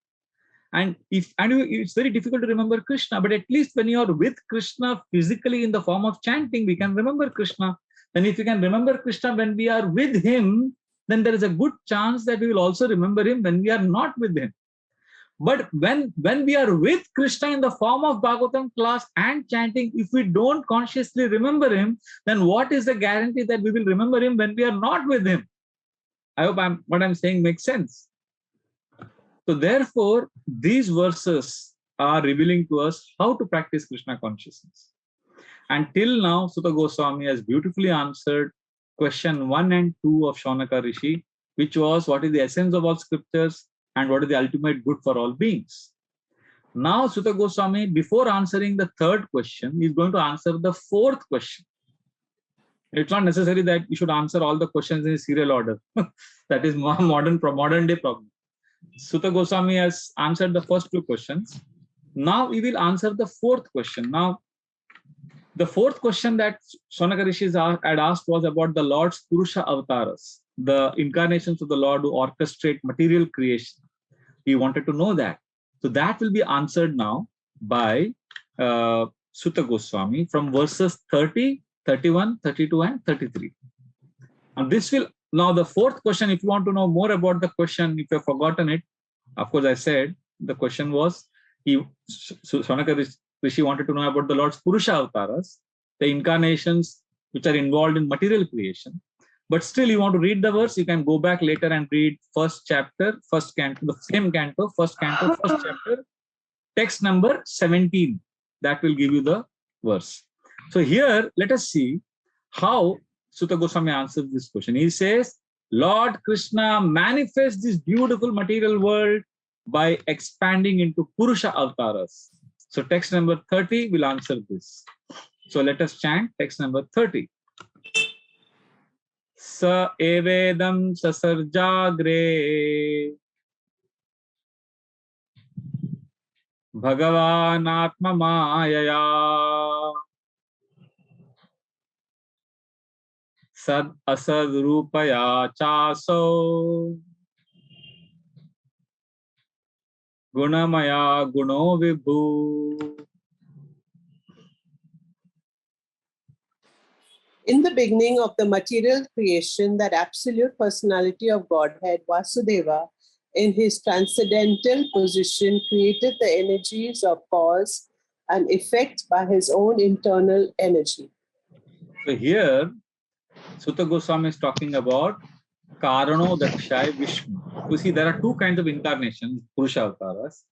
S1: And it's very difficult to remember Krishna, but at least when you are with Krishna physically in the form of chanting, we can remember Krishna. Then if we can remember Krishna when we are with him, then there is a good chance that we will also remember him when we are not with him. But when we are with Krishna in the form of Bhagavatam class and chanting, if we don't consciously remember him, then what is the guarantee that we will remember him when we are not with him? I hope what I'm saying makes sense. So therefore, these verses are revealing to us how to practice Krishna consciousness. And till now, Sutta Goswami has beautifully answered question 1 and 2 of Shaunaka Rishi, which was what is the essence of all scriptures and what is the ultimate good for all beings. Now, Sutta Goswami, before answering the third question, is going to answer the fourth question. It's not necessary that you should answer all the questions in serial order. That is modern day problem. Sutta Goswami has answered the first two questions. Now we will answer the fourth question. Now, the fourth question that Shaunaka Rishi had asked was about the Lord's Purusha avatars, the incarnations of the Lord who orchestrate material creation. He wanted to know that. So that will be answered now by Sutta Goswami from verses 30, 31, 32, and 33. And this will, now the fourth question, if you want to know more about the question, if you have forgotten it, of course I said, the question was, Shaunaka Rishi wanted to know about the Lord's Purusha avatars, the incarnations which are involved in material creation. But still, you want to read the verse, you can go back later and read first chapter, first canto, the same canto, first chapter, text number 17. That will give you the verse. So here, let us see how Sutta Goswami answers this question. He says, Lord Krishna manifests this beautiful material world by expanding into Purusha avatars. So text number 30 will answer this. So let us chant text number 30. Sa evedam sasarjagre Bhagavan Atma Mayaya Sad Asad Rupaya Chaso Gunamaya Guno Vibhu.
S3: In the beginning of the material creation, that absolute personality of Godhead, Vasudeva, in his transcendental position, created the energies of cause and effect by his own internal energy.
S1: So here, Sutta Goswami is talking about Karano Dakshai Vishnu. You see, there are two kinds of incarnations, Purusha avatars.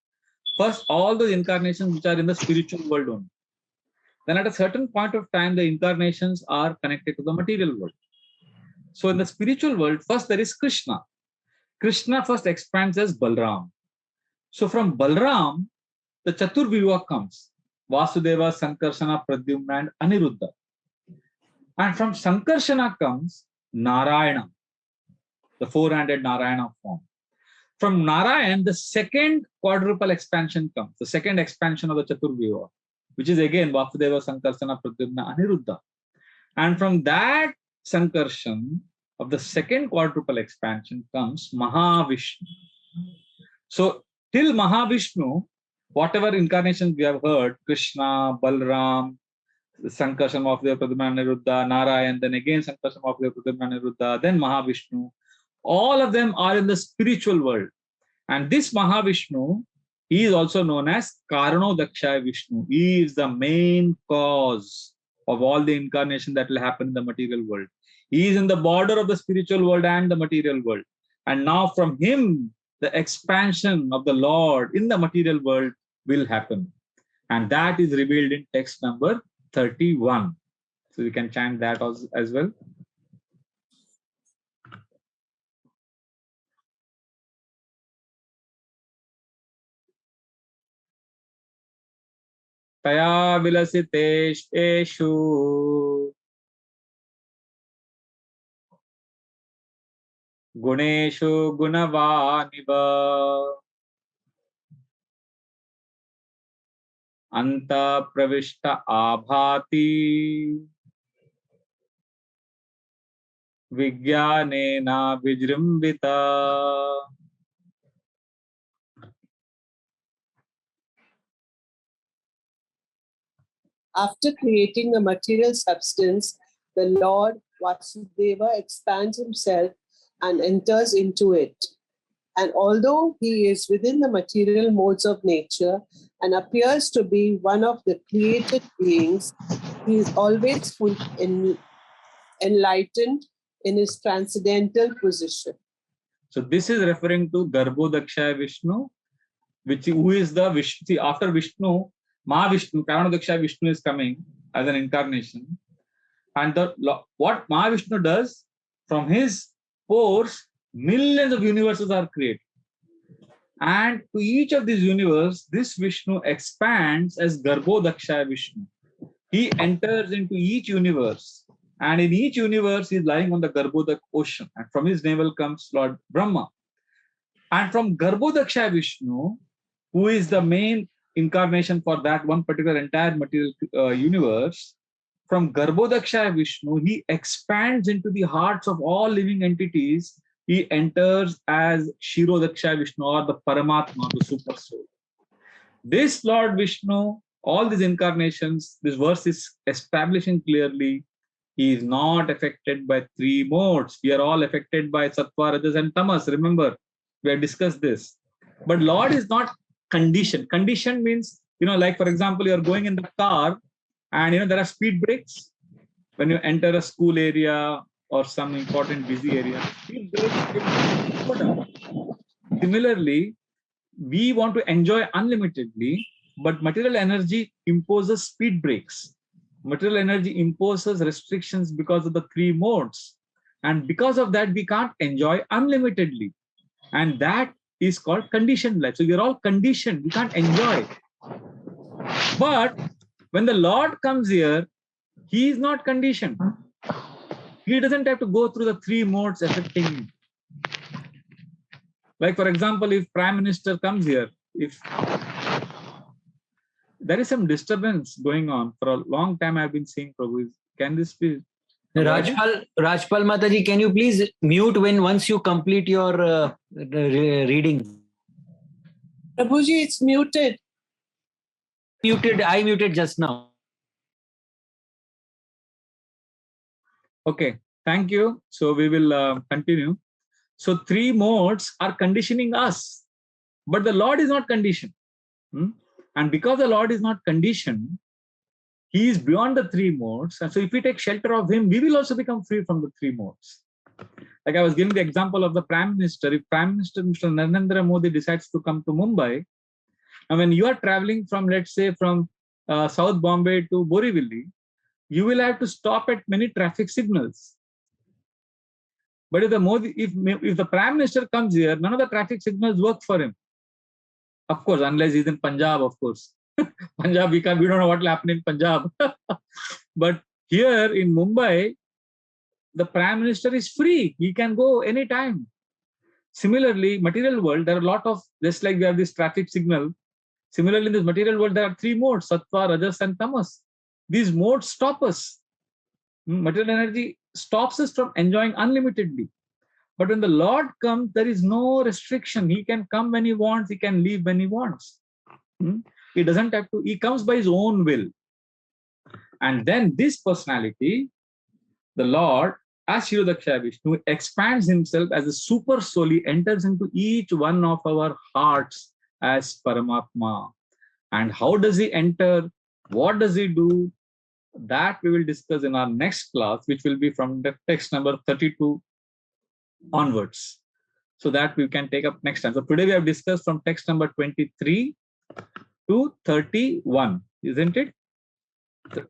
S1: First, all those incarnations which are in the spiritual world only. Then at a certain point of time, the incarnations are connected to the material world. So in the spiritual world, first there is Krishna. Krishna first expands as Balram. So from Balram, the Chaturvyuha comes. Vasudeva, Sankarshana, Pradyumna, and Aniruddha. And from Sankarshana comes Narayana, the four-handed Narayana form. From Narayan, the second quadruple expansion comes, the second expansion of the Chaturvyuha, which is again Vasudeva, Sankarsana, Pradyumna, Aniruddha. And from that Sankarshan of the second quadruple expansion comes Mahavishnu. So till Mahavishnu, whatever incarnations we have heard, Krishna, Balram, Sankarshan, Vasudeva, Pradyumna, Aniruddha, Narayan, then again Sankarshan, Vasudeva, Pradyumna, Aniruddha, then Mahavishnu, all of them are in the spiritual world. And this Mahavishnu, he is also known as Karano Dakshaya Vishnu. He is the main cause of all the incarnation that will happen in the material world. He is in the border of the spiritual world and the material world. And now from him, the expansion of the Lord in the material world will happen. And that is revealed in text number 31. So we can chant that as well. Taya vilasiteshu Guneshu Gunavaniva Anta Pravishta Abhati Vijnanena Vijrimbita.
S3: After creating a material substance, the Lord Vasudeva expands himself and enters into it. And although he is within the material modes of nature and appears to be one of the created beings, he is always enlightened in his transcendental position.
S1: So this is referring to Garbhodakshaya Vishnu, who is the Vishnu. See, after Vishnu, Mahavishnu, Paramatma Vishnu is coming as an incarnation. And what Mahavishnu does, from his pores, millions of universes are created. And to each of these universes, this Vishnu expands as Garbhodakshaya Vishnu. He enters into each universe. And in each universe, he is lying on the Garbhodak ocean. And from his navel comes Lord Brahma. And from Garbhodakshaya Vishnu, who is the main incarnation for that one particular entire material universe, from Garbhodakshaya Vishnu, he expands into the hearts of all living entities. He enters as Shirodakshaya Vishnu, or the Paramatma, the super soul. This Lord Vishnu, all these incarnations, this verse is establishing clearly, he is not affected by three modes. We are all affected by Sattva, Rajas, and Tamas. Remember, we have discussed this. But Lord is not conditioned. Conditioned means, like for example, you are going in the car and there are speed breaks when you enter a school area or some important busy area. Speed breaks slow down. Similarly, we want to enjoy unlimitedly, but material energy imposes speed breaks. Material energy imposes restrictions because of the three modes. And because of that, we can't enjoy unlimitedly. And that is called conditioned life. So we're all conditioned. We can't enjoy. But when the Lord comes here, he is not conditioned. He doesn't have to go through the three modes affecting him. Like, for example, if Prime Minister comes here, if there is some disturbance going on for a long time, I've been seeing, Prabhu, can this be
S4: Rajpal Mataji, can you please mute once you complete your reading?
S3: Prabhuji, it's muted.
S4: I muted just now.
S1: Okay, thank you. So we will continue. So three modes are conditioning us, but the Lord is not conditioned. And because the Lord is not conditioned, he is beyond the three modes. And so if we take shelter of him, we will also become free from the three modes. Like I was giving the example of the Prime Minister. If Prime Minister Mr. Narendra Modi decides to come to Mumbai, and when you are traveling from, let's say, from South Bombay to Borivali, you will have to stop at many traffic signals. But if the Prime Minister comes here, none of the traffic signals work for him. Of course, unless he's in Punjab, of course. Punjab, we don't know what will happen in Punjab. But here in Mumbai, the Prime Minister is free. He can go anytime. Similarly, material world, there are a lot of, just like we have this traffic signal, similarly in this material world, there are three modes, Sattva, Rajas, and Tamas. These modes stop us. Material energy stops us from enjoying unlimitedly. But when the Lord comes, there is no restriction. He can come when he wants. He can leave when he wants. He doesn't have to. He comes by his own will. And then this personality, the Lord, as Shirodakshaya Vishnu, expands himself as a super soul. He enters into each one of our hearts as Paramatma. And how does he enter? What does he do? That we will discuss in our next class, which will be from the text number 32 onwards. So that we can take up next time. So today we have discussed from text number 23 to 31, isn't it?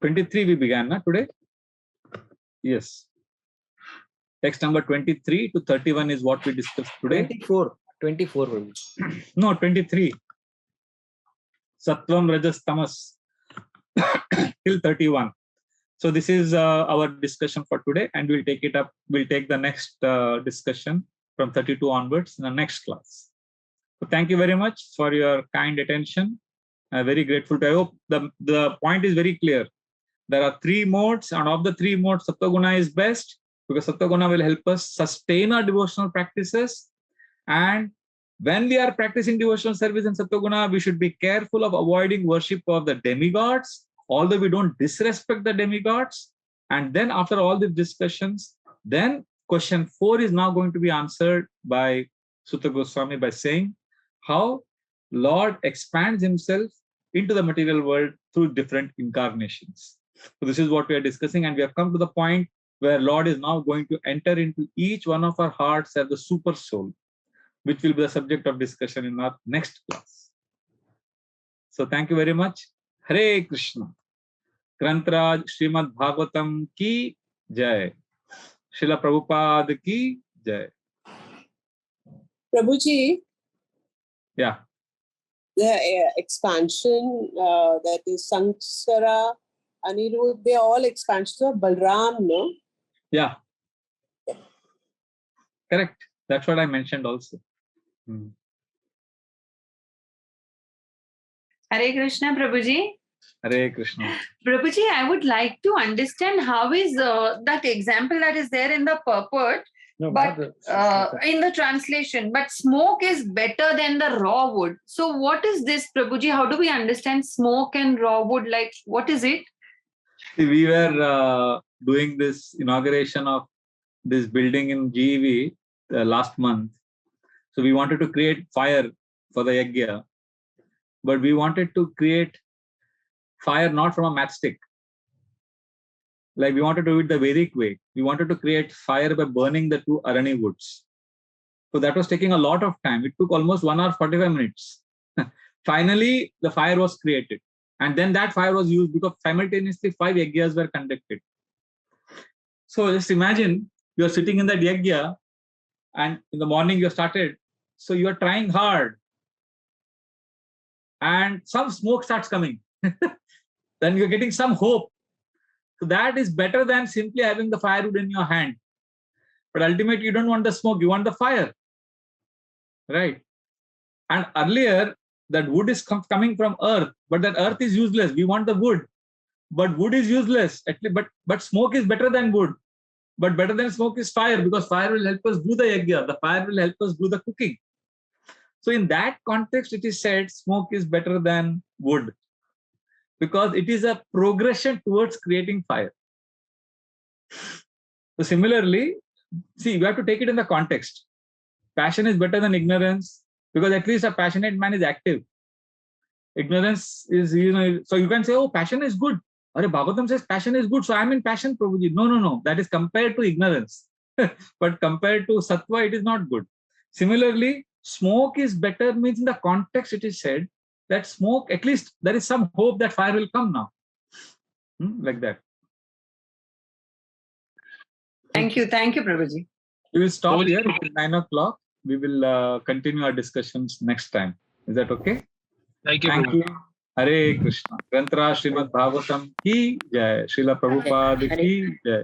S1: 23 we began today? Yes. Text number 23 to 31 is what we discussed today.
S4: 24.
S1: No, 23. Sattvam, Rajas, Tamas till 31. So this is our discussion for today, and we'll take it up. We'll take the next discussion from 32 onwards in the next class. So thank you very much for your kind attention. I'm very grateful to you. I hope the point is very clear. There are 3 modes, and of the 3 modes, Sattva-guna is best because Sattva-guna will help us sustain our devotional practices. And when we are practicing devotional service in Sattva-guna, we should be careful of avoiding worship of the demigods, although we don't disrespect the demigods. And then after all these discussions, then question 4 is now going to be answered by Sutta Goswami by saying how Lord expands himself into the material world through different incarnations. So this is what we are discussing, and we have come to the point where Lord is now going to enter into each one of our hearts as the super soul, which will be the subject of discussion in our next class. So thank you very much. Hare Krishna. Grantraj Srimad Bhagavatam ki jai. Srila Prabhupada ki jai.
S3: Prabhuji,
S1: Yeah.
S3: the expansion that is Sansara, Anirudh, they are all expansions of Balram, no?
S1: Yeah. Correct. That's what I mentioned also.
S5: Hare Krishna, Prabhuji.
S1: Hare Krishna.
S5: Prabhuji, I would like to understand how is that example that is there in the purport,
S1: No,
S5: but in the translation, but smoke is better than the raw wood. So what is this, Prabhuji? How do we understand smoke and raw wood? Like, what is it?
S1: We were doing this inauguration of this building in GEV last month. So we wanted to create fire for the yajna, but we wanted to create fire not from a matchstick. Like we wanted to do it the Vedic way. We wanted to create fire by burning the 2 arani woods. So that was taking a lot of time. It took almost 1 hour 45 minutes. Finally, the fire was created. And then that fire was used because simultaneously 5 yajnas were conducted. So just imagine you're sitting in that yajna and in the morning you started. So you are trying hard and some smoke starts coming. Then you're getting some hope. So that is better than simply having the firewood in your hand. But ultimately you don't want the smoke, you want the fire. Right? And earlier that wood is coming from earth, but that earth is useless. We want the wood, but wood is useless. But smoke is better than wood. But better than smoke is fire, because fire will help us do the yajna. The fire will help us do the cooking. So in that context, it is said smoke is better than wood, because it is a progression towards creating fire. So similarly, see, we have to take it in the context. Passion is better than ignorance, because at least a passionate man is active. Ignorance is, so you can say, oh, passion is good. Or Bhagavatam says passion is good, so I'm in passion, Prabhuji. No. That is compared to ignorance. But compared to sattva, it is not good. Similarly, smoke is better means in the context it is said that smoke, at least there is some hope that fire will come now. Like that.
S5: Thank you, Prabhuji.
S1: We will stop here. It is 9 o'clock. We will continue our discussions next time. Is that okay?
S6: Thank you.
S1: Thank you. Hare Krishna. Grantra Srimad Bhagavatam ki jai. Srila Prabhupada ki jai.